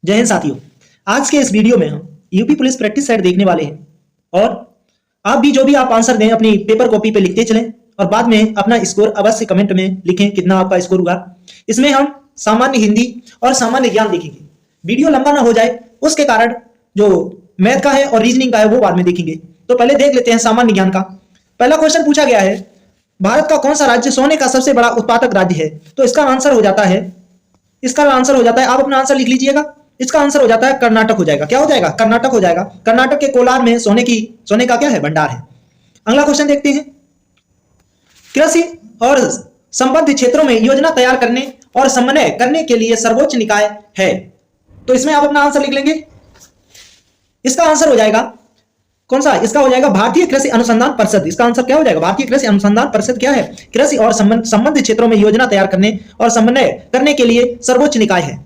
जय हिंद साथियों। आज के इस वीडियो में हम यूपी पुलिस प्रैक्टिस सेट देखने वाले हैं और आप भी जो भी आप आंसर दें अपनी पेपर कॉपी पे लिखते चलें और बाद में अपना स्कोर अवश्य कमेंट में लिखें कितना आपका स्कोर हुआ। इसमें हम सामान्य हिंदी और सामान्य ज्ञान देखेंगे। वीडियो लंबा ना हो जाए उसके कारण जो मैथ का है और रीजनिंग का है वो बाद में देखेंगे। तो पहले देख लेते हैं सामान्य ज्ञान का। पहला क्वेश्चन पूछा गया है, भारत का कौन सा राज्य सोने का सबसे बड़ा उत्पादक राज्य है? तो इसका आंसर हो जाता है, आप अपना आंसर लिख लीजिएगा। इसका आंसर हो जाता है कर्नाटक हो जाएगा। क्या हो जाएगा? कर्नाटक हो जाएगा। कर्नाटक के कोलार में सोने का क्या है? भंडार है। अगला क्वेश्चन देखते हैं, कृषि और संबद्ध क्षेत्रों में योजना तैयार करने और समन्वय करने के लिए सर्वोच्च निकाय है। तो इसमें आप अपना आंसर लिख लेंगे। इसका आंसर हो जाएगा कौन सा? इसका हो जाएगा भारतीय कृषि अनुसंधान परिषद। इसका आंसर क्या हो जाएगा? भारतीय कृषि अनुसंधान परिषद क्या है? कृषि और संबंधित क्षेत्रों में योजना तैयार करने और समन्वय करने के लिए सर्वोच्च निकाय है।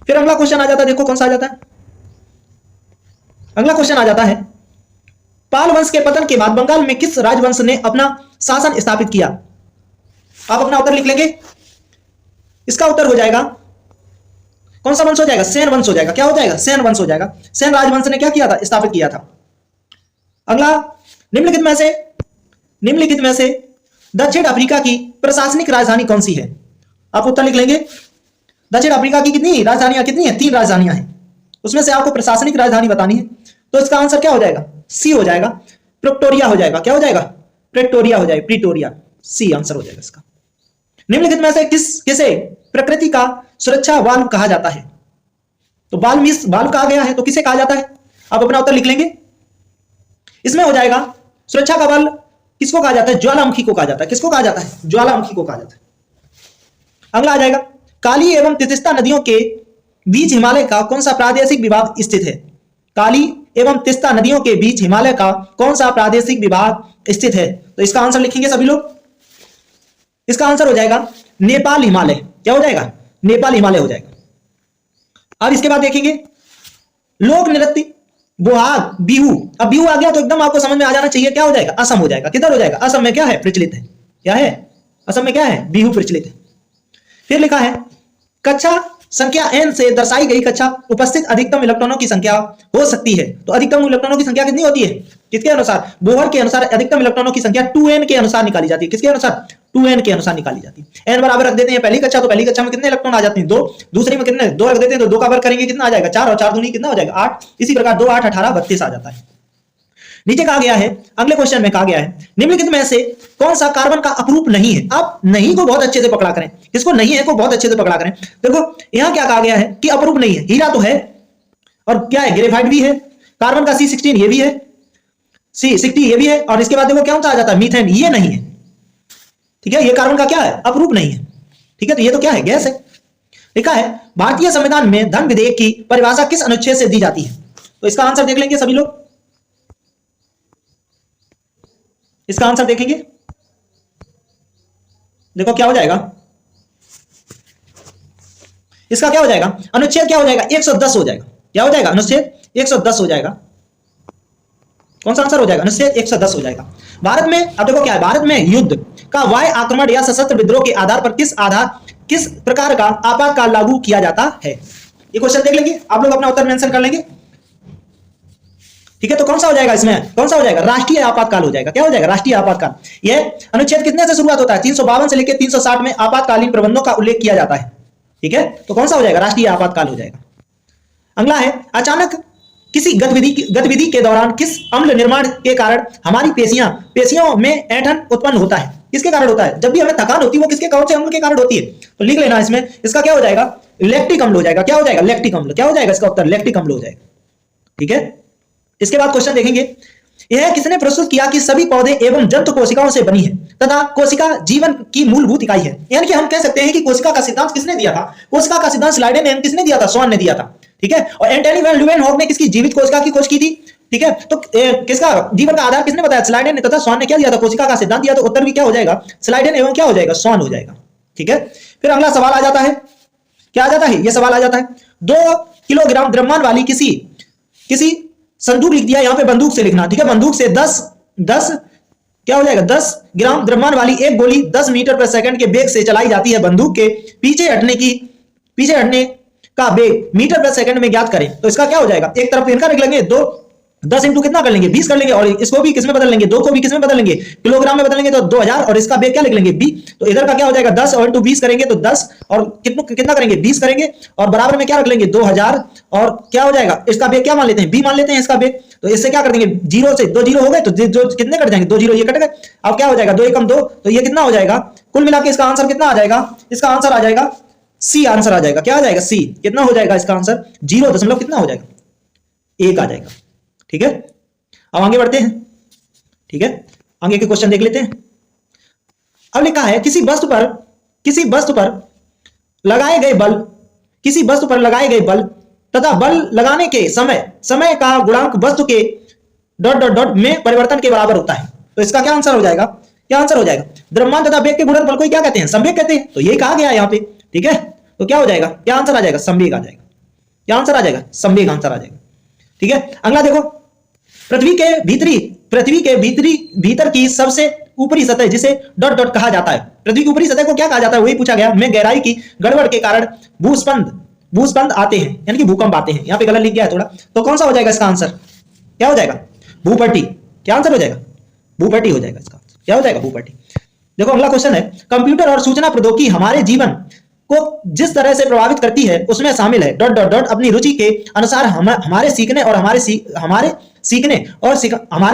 फिर अगला क्वेश्चन आ जाता है, देखो कौन सा आ जाता है। अगला क्वेश्चन आ जाता है, पाल वंश के पतन के बाद बंगाल में किस राजवंश ने अपना शासन स्थापित किया? आप अपना उत्तर लिख लेंगे। इसका उत्तर हो जाएगा कौन सा वंश हो जाएगा? सेन वंश हो जाएगा। क्या हो जाएगा? सेन वंश हो जाएगा। सेन राजवंश ने क्या किया था? स्थापित किया था। अगला, निम्नलिखित में से दक्षिण अफ्रीका की प्रशासनिक राजधानी कौन सी है? आप उत्तर लिख लेंगे। दक्षिण अफ्रीका की कितनी राजधानियां कितनी है? 3 राजधानियां हैं। उसमें से आपको प्रशासनिक राजधानी बतानी है। तो इसका आंसर क्या हो जाएगा? सी हो जाएगा, प्रिटोरिया हो जाएगा। क्या हो जाएगा? प्रिटोरिया हो जाएगा, प्रिटोरिया। सी आंसर हो जाएगा इसका। निम्नलिखित में से किसे प्रकृति का सुरक्षा वाल्व कहा जाता है? तो वाल्व कहा गया है तो किसे कहा जाता है? आप अपना उत्तर लिख लेंगे। इसमें हो जाएगा सुरक्षा का बल किसको कहा जाता है? ज्वालामुखी को कहा जाता है। किसको कहा जाता है? ज्वालामुखी को कहा जाता है। अगला आ जाएगा, काली एवं तीस्ता नदियों के बीच हिमालय का कौन सा प्रादेशिक विभाग स्थित है? काली एवं तीस्ता नदियों के बीच हिमालय का कौन सा प्रादेशिक विभाग स्थित है? तो इसका आंसर लिखेंगे सभी लोग। इसका आंसर हो जाएगा नेपाल हिमालय। क्या हो जाएगा? नेपाल हिमालय हो जाएगा। अब इसके बाद देखेंगे लोक नृत्य बोहाग बिहू। अब बिहू आ गया तो एकदम आपको समझ में आ जाना चाहिए। क्या हो जाएगा? असम हो जाएगा। किधर हो जाएगा? असम में क्या है? प्रचलित है। क्या है? असम में क्या है? बिहू प्रचलित है। फिर लिखा है, कक्षा संख्या n से दर्शाई गई कक्षा उपस्थित अधिकतम इलेक्ट्रॉनों की संख्या हो सकती है। तो अधिकतम इलेक्ट्रॉनों की संख्या कितनी होती है? किसके अनुसार? बोहर के अनुसार अधिकतम इलेक्ट्रॉनों की संख्या 2n के अनुसार निकाली जाती है। किसके अनुसार? 2n के अनुसार निकाली जाती है। n बराबर रख देते हैं पहली कक्षा, तो पहली कक्षा में कितने इलेक्ट्रॉन आ जाते हैं? 2। दूसरी में कितने? 2 रख देते हैं तो 2 का वर्ग करेंगे कितना आ जाएगा? 4 और 4 दूनी कितना हो जाएगा? 8। इसी प्रकार 2 8 18 32 आ जाता है। नीचे कहा गया है, अगले क्वेश्चन में कहा गया है, निम्नलिखित में से कौन सा कार्बन का अपरूप नहीं है? आप नहीं को बहुत अच्छे से पकड़ा करें। किसको? नहीं है को बहुत अच्छे से पकड़ा करें। देखो यहां क्या कहा गया है कि अपरूप नहीं है। हीरा तो है और क्या है? ग्रेफाइट भी है। कार्बन का C16 ये भी है, C60 ये भी है। और इसके बाद देखो क्या आ जाता है? मीथेन। ये नहीं है। ठीक है, ये कार्बन का क्या है? अपरूप नहीं है। ठीक है, तो ये तो क्या है? गैस है। लिखा है, भारतीय संविधान में धन विधेयक की परिभाषा किस अनुच्छेद से दी जाती है? तो इसका आंसर देख लेंगे सभी लोग। इसका आंसर देखेंगे। देखो क्या हो जाएगा? इसका क्या हो जाएगा? अनुच्छेद क्या हो जाएगा? 110 हो जाएगा। क्या हो जाएगा? अनुच्छेद 110 हो जाएगा। कौन सा आंसर हो जाएगा? अनुच्छेद 110 हो जाएगा। भारत में अब देखो क्या है, भारत में युद्ध का वाय आक्रमण या सशस्त्र विद्रोह के आधार पर किस प्रकार का आपातकाल लागू किया जाता है? ये क्वेश्चन देख लेंगे, आप लोग अपना उत्तर मेंशन कर लेंगे। ठीक है, तो कौन सा हो जाएगा? इसमें कौन सा हो जाएगा? राष्ट्रीय आपातकाल हो जाएगा। क्या हो जाएगा? राष्ट्रीय आपातकाल। यह अनुच्छेद कितने से शुरुआत होता है? 352 से लेकर 360 में आपातकालीन प्रबंधों का उल्लेख किया जाता है। ठीक है, तो कौन सा हो जाएगा? राष्ट्रीय आपातकाल हो जाएगा। अगला है, अचानक किसी गतिविधि के दौरान किस अम्ल निर्माण के कारण हमारी पेशियों में ऐंठन उत्पन्न होता है? किसके कारण होता है? जब भी हमें थकान होती है वो किसके कौन से अम्ल के कारण होती है? तो लिख लेना इसमें। इसका क्या हो जाएगा? लैक्टिक अम्ल हो जाएगा। क्या हो जाएगा? लैक्टिक अम्ल। क्या हो जाएगा इसका उत्तर? लैक्टिक अम्ल हो जाएगा। ठीक है, इसके बाद क्वेश्चन देखेंगे, यह किसने प्रस्तुत किया कि सभी पौधे एवं जंतु कोशिकाओं से बनी है तथा कोशिका जीवन की मूलभूत इकाई है? यानी कि हम कह सकते हैं कि कोशिका का सिद्धांत किसने दिया था? कोशिका का सिद्धांत स्लाइडेन ने किसने दिया था? स्वान ने दिया था। ठीक है, और एंटनी वैन ल्यूवेनहॉक ने किसकी? जीवित कोशिका की खोज की थी। ठीक है, तो किसका जीवन का आधार किसने बताया? स्लाइडेन ने। तथा स्वान ने क्या दिया था? कोशिका का सिद्धांत दिया। तो उत्तर भी क्या हो जाएगा? स्लाइडेन एवं क्या हो जाएगा? स्वान हो जाएगा। ठीक है, फिर अगला सवाल आ जाता है। क्या आ जाता है? यह सवाल आ जाता है, 2 किलोग्राम द्रव्यमान वाली किसी संदूक लिख दिया, यहां पे बंदूक से लिखना। ठीक है, बंदूक से 10 क्या हो जाएगा? 10 ग्राम द्रव्यमान वाली एक गोली 10 मीटर पर सेकंड के वेग से चलाई जाती है। बंदूक के पीछे हटने का वेग मीटर प्रति सेकंड में ज्ञात करें। तो इसका क्या हो जाएगा, एक तरफ इनका रख लेंगे, 2 10 इंटू कितना कर लेंगे 20 कर लेंगे, और इसको भी किसमें बदल लेंगे, 2 को भी किसमें बदल लेंगे किलोग्राम में बदलेंगे, तो 2000, और इसका वेग क्या लिख लेंगे b। तो इधर का क्या हो जाएगा 10 और इंटू 20 करेंगे तो 10 और कितना करेंगे 20 करेंगे, और बराबर में क्या रख लेंगे 2000, और क्या हो जाएगा इसका वेग क्या मान लेते हैं b मान लेते हैं इसका वेग। तो इससे क्या कर देंगे, 0 से 2 जीरो हो गए तो जो कितने कट जाएंगे 2 जीरो ये कट गए। अब क्या हो जाएगा 2 एकम 2, तो ये कितना हो जाएगा, कुल मिला के इसका आंसर कितना आ जाएगा, इसका आंसर आ जाएगा सी आंसर आ जाएगा। क्या आ जाएगा सी, कितना हो जाएगा इसका आंसर 0 दशमलव कितना हो जाएगा 1 आ जाएगा। ठीक है, अब आगे बढ़ते हैं। ठीक है, आगे के क्वेश्चन देख लेते हैं। अब लिखा है किसी वस्तु पर लगाए गए बल, किसी वस्तु पर लगाए गए बल तथा बल लगाने के समय का गुणांक वस्तु के ... में परिवर्तन के बराबर होता है। तो इसका क्या आंसर हो जाएगा, क्या आंसर हो जाएगा, द्रव्यमान तथा वेग के गुणनफल को क्या कहते हैं, संवेग कहते हैं। तो ये कहा गया है यहाँ पे। ठीक है, तो क्या हो जाएगा, क्या आंसर आ जाएगा, संवेग आ जाएगा। क्या आंसर आ जाएगा, संवेग आंसर आ जाएगा। ठीक है, अगला देखो, पृथ्वी के भीतर की सबसे ऊपरी सतह जिसे ... कहा जाता है। पृथ्वी की ऊपरी सतह को क्या कहा जाता है, वही पूछा गया। में गहराई की गड़बड़ के कारण भूस्पंद आते हैं, यानी कि भूकंप आते हैं। यहाँ पे गलत लिख गया है थोड़ा, तो कौन सा हो जाएगा इसका आंसर, क्या हो जाएगा भूपट्टी। क्या आंसर हो जाएगा, भूपट्टी हो जाएगा इसका आंसर। क्या हो जाएगा, भूपट्टी। देखो अगला क्वेश्चन है, कंप्यूटर और सूचना प्रौद्योगिकी हमारे जीवन को जिस तरह से प्रभावित करती है उसमें शामिल है ... अपनी रुचि के अनुसार हमारे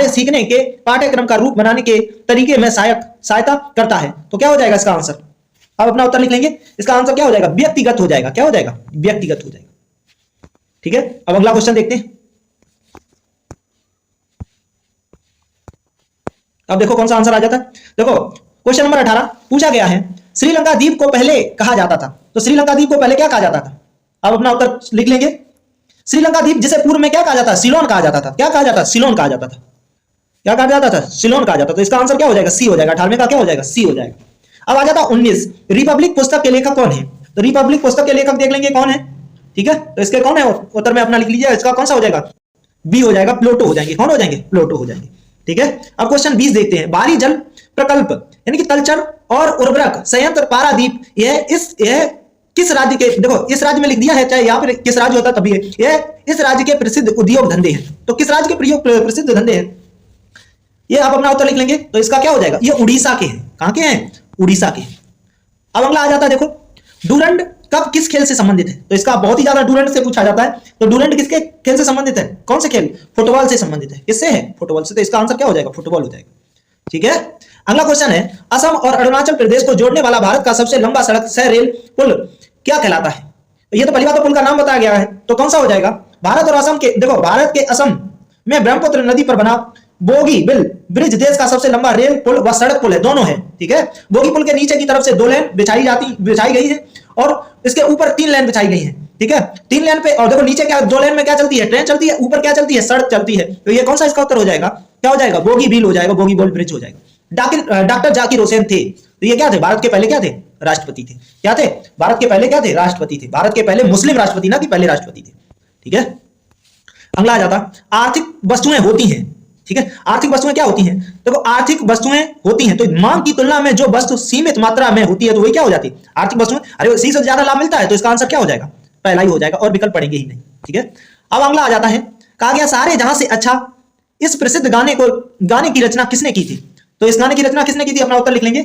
सीखने के पाठ्यक्रम का रूप बनाने के तरीके में सहायता करता है। तो क्या हो जाएगा इसका आंसर, अब अपना उत्तर लिख लेंगे। इसका आंसर क्या हो जाएगा, व्यक्तिगत हो जाएगा। क्या हो जाएगा, व्यक्तिगत हो जाएगा। ठीक है, अब अगला क्वेश्चन देखते हैं। अब देखो कौन सा आंसर आ जाता है। देखो क्वेश्चन नंबर 18 पूछा गया है, श्रीलंका द्वीप को पहले कहा जाता था। तो श्रीलंका द्वीप को पहले क्या कहा जाता था, अब अपना उत्तर लिख लेंगे। श्रीलंका द्वीप जिसे पूर्व में क्या कहा जाता, सिलोन कहा जाता था। क्या कहा जाता, सिलोन कहा जाता था। क्या कहा जाता था, सिलोन कहा जाता था। तो इसका आंसर क्या हो जाएगा, सी हो जाएगा। 18वें का क्या हो जाएगा, सी हो जाएगा। अब आ जाता 19, रिपब्लिक पुस्तक के लेखक कौन है। तो रिपब्लिक पुस्तक के लेखक देख लेंगे कौन है। ठीक है, तो इसके कौन है, उत्तर में अपना लिख लीजिए। इसका कौन सा हो जाएगा, बी हो जाएगा, प्लूटो हो जाएंगे। कौन हो जाएंगे, प्लूटो हो जाएंगे। ठीक है, अब क्वेश्चन 20 देखते हैं। बाहरी जल प्रकल्प यानी कि तलचर और उर्वरक संयंत्र पारादीप, यह किस राज्य के, देखो इस राज्य में लिख दिया है, चाहे यहाँ पे किस राज्य होता तभी है, यह इस राज्य के प्रसिद्ध उद्योग धंधे हैं। तो किस राज्य के प्रसिद्ध धंधे हैं, ये आप अपना उत्तर लिख लेंगे। तो इसका क्या हो जाएगा, ये उड़ीसा के हैं। कहां के हैं, उड़ीसा के। अब अगला आ जाता है, देखो डूरंड कप किस खेल से संबंधित है। तो इसका बहुत ही ज्यादा डूरंड से पूछा जाता है। तो डूरंड किसके खेल से संबंधित है, कौन से खेल, फुटबॉल से संबंधित है। किससे है, फुटबॉल से। तो इसका आंसर क्या हो जाएगा, फुटबॉल हो जाएगा। ठीक है, अगला क्वेश्चन है, असम और अरुणाचल प्रदेश को जोड़ने वाला भारत का सबसे लंबा सड़क सह रेल पुल क्या कहलाता है। ये तो पहली बात तो पुल का नाम बताया गया है, तो कौन सा हो जाएगा, भारत और असम के, देखो भारत के असम में ब्रह्मपुत्र नदी पर बना बोगी बिल ब्रिज देश का सबसे लंबा रेल पुल व सड़क पुल है, दोनों है। ठीक है, बोगी पुल के नीचे की तरफ से 2 लेन बिछाई गई है और इसके ऊपर 3 लेन बिछाई गई है। ठीक है, 3 लेन पे, और देखो नीचे क्या 2 लेन में क्या चलती है, ट्रेन चलती है, ऊपर क्या चलती है, सड़क चलती है। तो ये कौन सा इसका उत्तर हो जाएगा, क्या हो जाएगा, बोगी बिल हो जाएगा, बोगी बिल ब्रिज हो जाएगा। डॉक्टर जाकिर हुसैन थे, तो ये क्या थे, भारत के पहले क्या थे, राष्ट्रपति थे। क्या थे, भारत के पहले क्या थे, राष्ट्रपति थे। भारत के पहले मुस्लिम राष्ट्रपति, ना कि पहले राष्ट्रपति थे। ठीक है, अगला आ जाता, आर्थिक वस्तुएं होती हैं। ठीक है, आर्थिक वस्तुएं क्या होती हैं, देखो आर्थिक वस्तुएं होती हैं तो मांग की तुलना में जो वस्तु सीमित मात्रा में होती है तो वही क्या हो जाती है, आर्थिक वस्तुएं। अरे उसी से ज्यादा लाभ मिलता है, तो इसका आंसर क्या हो जाएगा, पहला ही हो जाएगा, और विकल्प पड़ेंगे ही नहीं। ठीक है, अब अगला आ जाता है, कहा गया सारे जहां से अच्छा इस प्रसिद्ध गाने की रचना किसने की थी। तो इस गाने की रचना किसने की थी, अपना उत्तर लिख लेंगे।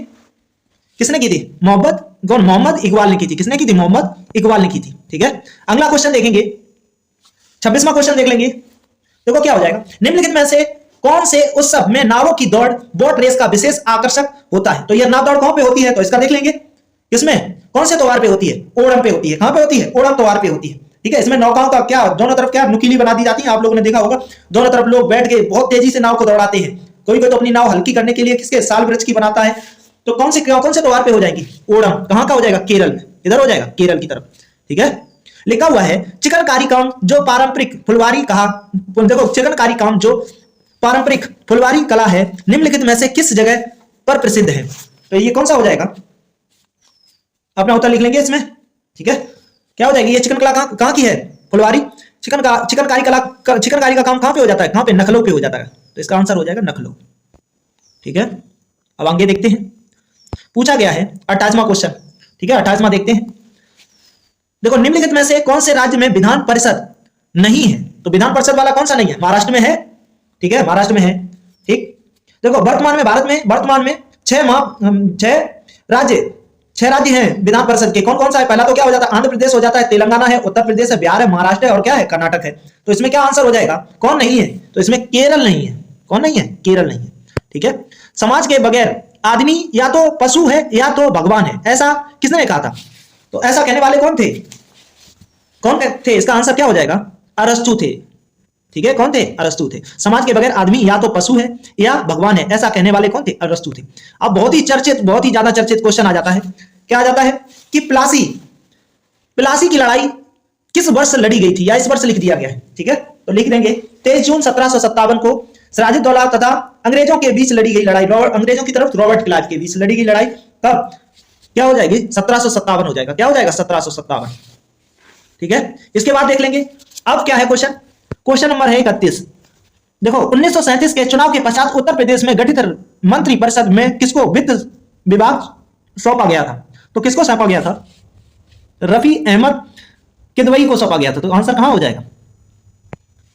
किसने की थी, मोहम्मद इकबाल ने की थी। किसने की थी, मोहम्मद इकबाल ने की थी। ठीक है, अगला क्वेश्चन देखेंगे, 26वां क्वेश्चन देख लेंगे। देखो क्या हो जाएगा, निम्नलिखित में से कौन से उत्सव में नावों की दौड़ बोट रेस का विशेष आकर्षक होता है। तो यह नाव दौड़ कहां पे होती है, तो इसका देख लेंगे। किसमें, कौन से त्योहार पे होती है, ओणम पे होती है। कहां पे होती है, ओणम त्योहार पे होती है। ठीक है, इसमें नौकाओं का क्या, दोनों तरफ क्या नुकीली बना दी जाती है, आप लोगों ने देखा होगा, दोनों तरफ लोग बैठ के बहुत तेजी से नाव को दौड़ाते हैं। कोई कोई तो अपनी नाव हल्की करने के लिए किसके, साल वृक्ष की बनाता है। तो कौन से त्योहार पे हो जाएगी, ओणम। कहां का हो जाएगा, केरल में, इधर हो जाएगा, केरल की तरफ। ठीक है, लिखा हुआ है चिकनकारी काम जो पारंपरिक फुलवारी कहा, देखो चिकनकारी काम जो पारंपरिक फुलवारी कला है निम्नलिखित में से किस जगह पर प्रसिद्ध है। तो ये कौन सा हो जाएगा, अपना उत्तर लिख लेंगे इसमें। ठीक है, क्या हो जाएगी, ये चिकन कला कहां की है, फुलवारी। चिकनकारी का काम कहां पे हो जाता है, कहां पे, नखलो पे हो जाता है। तो इसका आंसर हो जाएगा नखलो। ठीक है, अब आगे देखते हैं, पूछा गया है 28वां क्वेश्चन। ठीक है, 28वां देखते हैं, देखो निम्नलिखित में से कौन से राज्य में विधान परिषद नहीं है? तो विधान परिषद वाला कौन सा नहीं है? महाराष्ट्र में है, ठीक है, महाराष्ट्र में है, ठीक। देखो वर्तमान में भारत में वर्तमान में छह राज्य हैं विधान परिषद के। कौन कौन सा है? पहला तो क्या हो जाता है? आंध्र प्रदेश हो जाता है, तेलंगाना है, उत्तर प्रदेश है, बिहार है, महाराष्ट्र है और क्या है? कर्नाटक है। तो इसमें क्या आंसर हो जाएगा? कौन नहीं है? तो इसमें केरल नहीं है। कौन नहीं है? केरल नहीं है, ठीक है। समाज के बगैर आदमी या तो पशु है या तो भगवान है, ऐसा किसने कहा था? तो ऐसा कहने वाले कौन थे? कौन थे? इसका आंसर क्या हो जाएगा? अरस्तु थे, ठीक है। कौन थे? अरस्तु थे। समाज के बगैर आदमी या तो पशु है या भगवान है, ऐसा कहने वाले कौन थे? अरस्तु थे। अब बहुत ही ज्यादा चर्चित क्वेश्चन आ जाता है। क्या आ जाता है कि प्लासी की लड़ाई किस वर्ष लड़ी गई थी, या इस वर्ष लिख दिया गया है, ठीक है। तो लिख देंगे 23 जून 1757 को सिराजुद्दौला तथा अंग्रेजों के बीच लड़ी गई लड़ाई, अंग्रेजों की तरफ रॉबर्ट क्लाइव के बीच लड़ी गई लड़ाई कब? क्या हो जाएगी? 1757 हो जाएगा। क्या हो जाएगा? 1757, ठीक है। इसके बाद देख लेंगे अब क्या है क्वेश्चन नंबर है 31। देखो 1937 के चुनाव के पश्चात उत्तर प्रदेश में गठित मंत्री परिषद में किसको वित्त विभाग सौंपा गया था? तो किसको सौंपा गया था? रफी अहमद किदवई को सौंपा गया था। तो आंसर कहां हो जाएगा?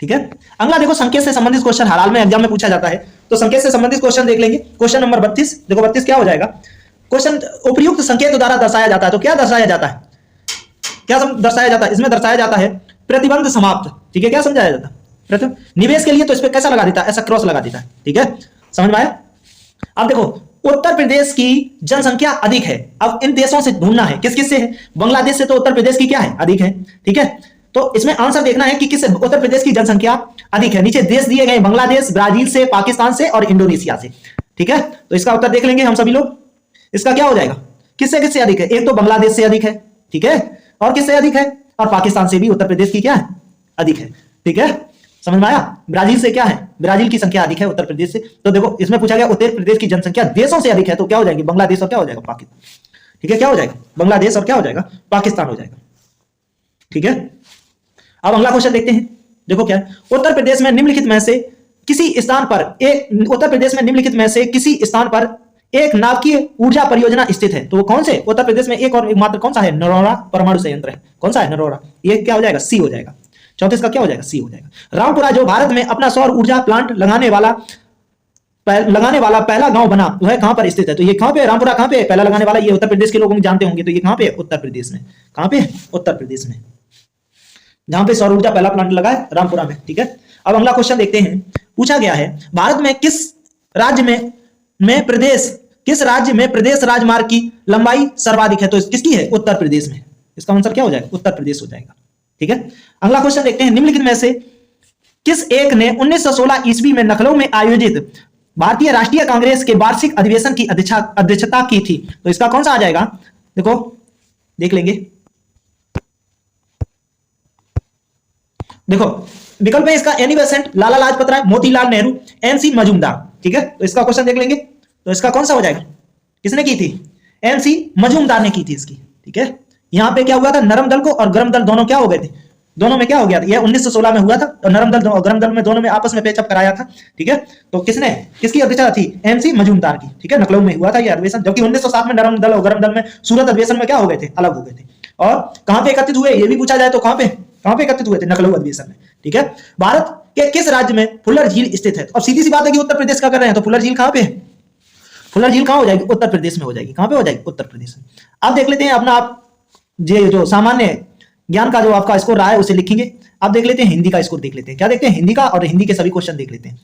ठीक है। अगला देखो संकेत से संबंधित क्वेश्चन हर हाल में एग्जाम में पूछा जाता है, तो संकेत से संबंधित क्वेश्चन देख लेंगे। क्वेश्चन नंबर 32, देखो 32 क्या हो जाएगा? क्वेश्चन उपयुक्त संकेत द्वारा दर्शाया जाता है। तो क्या दर्शाया जाता है? क्या दर्शाया जाता है? इसमें दर्शाया जाता है प्रतिबंध समाप्त, ठीक है। क्या समझाया जाता है? निवेश के लिए तो इस पे कैसा लगा देता है? ऐसा क्रॉस लगा देता है, ठीक है। समझ में आया? अब देखो उत्तर प्रदेश की जनसंख्या अधिक है। अब इन देशों से ढूंढना है किस किस से है? बांग्लादेश से तो उत्तर प्रदेश की क्या है? अधिक है, ठीक है। तो इसमें आंसर देखना है कि किस उत्तर प्रदेश की जनसंख्या अधिक है। नीचे देश दिए गए बांग्लादेश, ब्राजील से, पाकिस्तान से और इंडोनेशिया से, ठीक है। तो इसका उत्तर देख लेंगे हम सभी लोग। इसका क्या हो जाएगा? किससे अधिक है? एक तो बांग्लादेश से अधिक है, ठीक है, और किससे अधिक है? और पाकिस्तान से भी उत्तर प्रदेश की क्या है? अधिक है, ठीक है। समझ में आया? ब्राजील से क्या है? ब्राजील की संख्या अधिक है उत्तर प्रदेश से। तो देखो इसमें पूछा गया उत्तर प्रदेश की जनसंख्या देशों से अधिक है, तो क्या हो जाएगी? बांग्लादेश और क्या हो जाएगा? पाकिस्तान, ठीक है। क्या हो जाएगा? बांग्लादेश और क्या हो जाएगा? पाकिस्तान हो जाएगा, ठीक है। अब अगला क्वेश्चन देखते हैं। देखो क्या है? उत्तर प्रदेश में निम्नलिखित में से किसी स्थान पर एक नाभिकीय ऊर्जा परियोजना स्थित है। तो वो कौन से? उत्तर प्रदेश में एक और एकमात्र कौन सा है? नरोरा परमाणु संयंत्र है। कौन सा है? नरोरा। ये क्या हो जाएगा? सी हो जाएगा। 34 का क्या हो जाएगा? सी हो जाएगा। रामपुरा जो भारत में अपना सौर ऊर्जा प्लांट लगाने वाला पहला गांव बना, वह कहां पर स्थित है? तो ये कहां पे? रामपुरा कहां पे? पहला लगाने वाला ये उत्तर प्रदेश के लोग जानते होंगे। तो ये कहां पे? उत्तर प्रदेश में। कहां पे? उत्तर प्रदेश में, जहां पे सौर ऊर्जा पहला प्लांट लगा है, रामपुरा में, ठीक है। अब अगला क्वेश्चन देखते हैं। पूछा गया है भारत में किस राज्य में प्रदेश राजमार्ग की लंबाई सर्वाधिक है? तो किसकी है? उत्तर प्रदेश में। इसका आंसर क्या हो जाएगा? उत्तर प्रदेश हो जाएगा, ठीक है। अगला क्वेश्चन देखते हैं। निम्नलिखित में से किस एक ने 1916 ईस्वी में लखनऊ में आयोजित भारतीय राष्ट्रीय कांग्रेस के वार्षिक अधिवेशन की अध्यक्षता की थी? तो इसका कौन सा आ जाएगा? देखो देख लेंगे। देखो विकल्प है इसका Annie Besant, Lala Lajpat Rai, Motilal Nehru, NC Majumdar, ठीक है। तो इसका क्वेश्चन देख लेंगे। तो इसका कौन सा हो जाएगा? किसने की थी? एनसी मजूमदार ने की थी इसकी, ठीक है। यहां पे क्या हुआ था? नरम दल को और गरम दल दोनों क्या हो गए थे? दोनों में क्या हो गया था? ये 1916 में हुआ था, और नरम दल और गरम दल में दोनों में आपस में पेचअप कराया था, ठीक है। तो किसकी अध्यक्षता थी? एनसी मजूमदार की, ठीक है। लखनऊ में हुआ था ये अधिवेशन, जबकि 1907 में नरम दल और गरम दल में सूरत अधिवेशन में क्या हो गए थे? अलग हो गए थे। और कहां पे एकत्रित हुए ये भी पूछा जाए तो कहां पे एकत्रित हुए थे? लखनऊ अधिवेशन में, ठीक है। भारत के किस राज्य में फुलर झील स्थित है? अब सीधी सी बात है कि उत्तर प्रदेश का कर रहे हैं, तो फुलर झील कहां पे है? फुलर झील कहां हो जाएगी? उत्तर प्रदेश में हो जाएगी। कहां पे हो जाएगी? उत्तर प्रदेश में। अब देख लेते हैं अपना आप जो सामान्य ज्ञान का जो आपका स्कोर रहा है उसे लिखेंगे। अब देख लेते हैं हिंदी का स्कोर देख लेते हैं। क्या देखते हैं? हिंदी का, और हिंदी के सभी क्वेश्चन देख लेते हैं,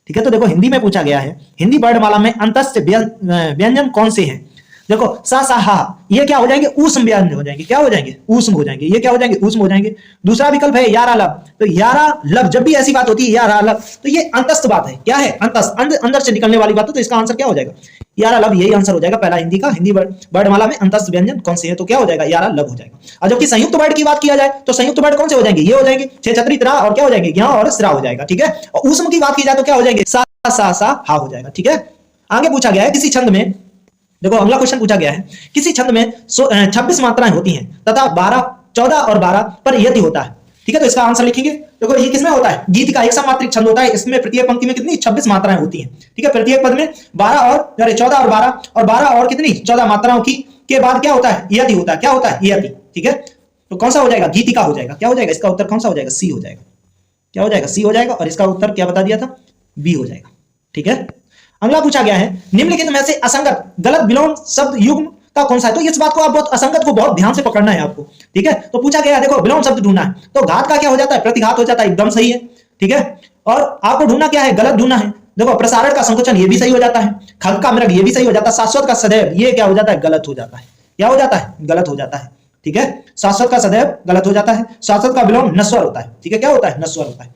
ठीक है। तो देखो हिंदी में पूछा गया है, हिंदी वर्णमाला में अंतस्थ व्यंजन कौन से हैं? देखो सा सा हा, ये क्या हो जाएंगे? ऊष्म व्यंजन हो जाएंगे। क्या हो जाएंगे? ऊष्म हो जाएंगे। ये क्या हो जाएंगे? ऊष्म हो जाएंगे। दूसरा विकल्प है यारा लब। तो यारा लब, जब भी ऐसी बात होती है यारा लब, तो ये अंतस्थ बात है। क्या है? अंतस्थ, अंदर से निकलने वाली बात है। तो इसका आंसर क्या हो जाएगा? यारा लब, यही आंसर हो जाएगा पहला हिंदी का। हिंदी वर्णमाला में अंतस्थ व्यंजन कौन से है? तो क्या हो जाएगा? यारा लब हो जाएगा। और जबकि संयुक्त वर्ण की बात किया जाए तो संयुक्त वर्ण कौन से हो जाएंगे? ये हो जाएंगे छह छतरी त्रा, और क्या हो जाएंगे? ज्ञा और श्रा हो जाएगा, ठीक है। और ऊष्म की बात की जाए तो क्या हो जाएंगे? सा सा सा हा हो जाएगा, ठीक है। आगे पूछा गया है किसी छंद में, देखो अगला क्वेश्चन पूछा गया है, किसी छंद में 26 मात्राएं होती हैं तथा 12, 14 और 12 पर यति होता है, ठीक है। तो इसका आंसर लिखेंगे। देखो ये किसमें होता है? गीत का एक समात्रिक छंद होता है। इसमें प्रत्येक पंक्ति में कितनी? 26 मात्राएं होती हैं, ठीक है। प्रत्येक पद में 14 और 12 और 12 और कितनी? 14 मात्राओं की के बाद क्या होता है? यति होता है। क्या होता है? यति, ठीक है। तो कौन सा हो जाएगा, गीतिका हो जाएगा। क्या हो जाएगा, इसका उत्तर कौन सा हो जाएगा, सी हो जाएगा। क्या हो जाएगा, सी हो जाएगा। और इसका उत्तर क्या बता दिया था, बी हो जाएगा। ठीक है, अगला पूछा गया है निम्नलिखित में से असंगत गलत विलोम शब्द युग्म का कौन सा है। तो इस बात को आप बहुत असंगत को बहुत ध्यान से पकड़ना है आपको। ठीक है, तो पूछा गया है, देखो विलोम शब्द ढूंढना है, तो घात का क्या हो जाता है, प्रतिघात हो जाता है, एकदम सही है। ठीक है, और आपको ढूंढना क्या है, गलत ढूंढना है। देखो प्रसारण का संकोचन, ये भी सही हो जाता है। खग का मृग, ये भी सही हो जाता है। शाश्वत का सदैव, ये क्या हो जाता है, गलत हो जाता है। क्या हो जाता है, गलत हो जाता है। ठीक है, शाश्वत का सदैव गलत हो जाता है। शाश्वत का विलोम नश्वर होता है। ठीक है, क्या होता है, नश्वर होता है।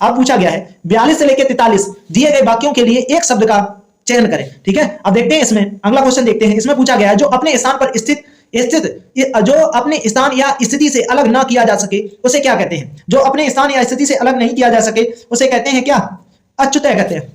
अब पूछा गया है 42 से लेकर 43 दिए गए वाक्यों के लिए एक शब्द का चयन करें। ठीक है, अब देखते हैं इसमें अगला क्वेश्चन देखते हैं। इसमें पूछा गया है जो अपने स्थान पर स्थित जो अपने स्थान या स्थिति से अलग ना किया जा सके उसे क्या कहते हैं। जो अपने स्थान या स्थिति से अलग नहीं किया जा सके उसे कहते हैं क्या, अच्युत कहते हैं।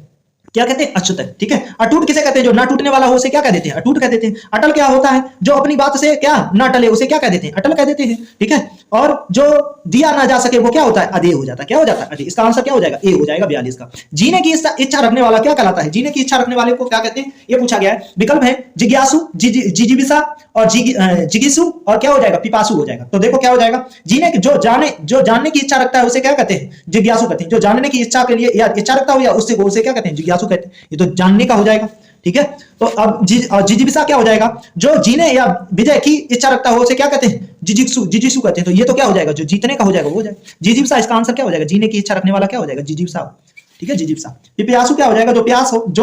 क्या कहते हैं, अच्युत। ठीक है, अटूट किसे कहते हैं, जो ना टूटने वाला हो उसे क्या कह देते हैं, अटूट कह देते हैं। अटल क्या होता है, जो अपनी बात से क्या ना टले उसे क्या कह देते हैं, अटल कह देते हैं। ठीक है, और जो दिया ना जा सके वो क्या होता है, अधेय हो जाता है। क्या हो जाता है, अधेय। इसका आंसर क्या हो जाएगा, ए हो जाएगा 42 का। जीने की इच्छा रखने वाला क्या कहलाता है, जीने की इच्छा रखने वाले को क्या कहते हैं, ये पूछा गया है। विकल्प है जिज्ञासु, जिजीविषा और जिज्ञासु, और क्या हो जाएगा, पिपासु हो जाएगा। तो देखो क्या हो जाएगा, जीने जो जानने की इच्छा रखता है उसे क्या कहते हैं, जिज्ञासु कहते हैं। जो जानने की इच्छा के लिए या इच्छा रखता हो या उसे क्या कहते हैं, जिज्ञासु कहते हैं। ये तो जानने का हो जाएगा। ठीक है, तो अब जिजीविषा क्या हो जाएगा, जो जीने या विजय की इच्छा रखता हो उसे क्या कहते हैं, जिजीसु कहते हैं। तो ये तो क्या हो जाएगा, जो जीतने का हो जाएगा वो हो जाएगा जिजीविषा। इसका आंसर क्या हो जाएगा, जीने की इच्छा रखने वाला क्या हो जाएगा, जिजीविषा। ठीक है, जिजीविषा। पिपासु क्या हो जाएगा, जो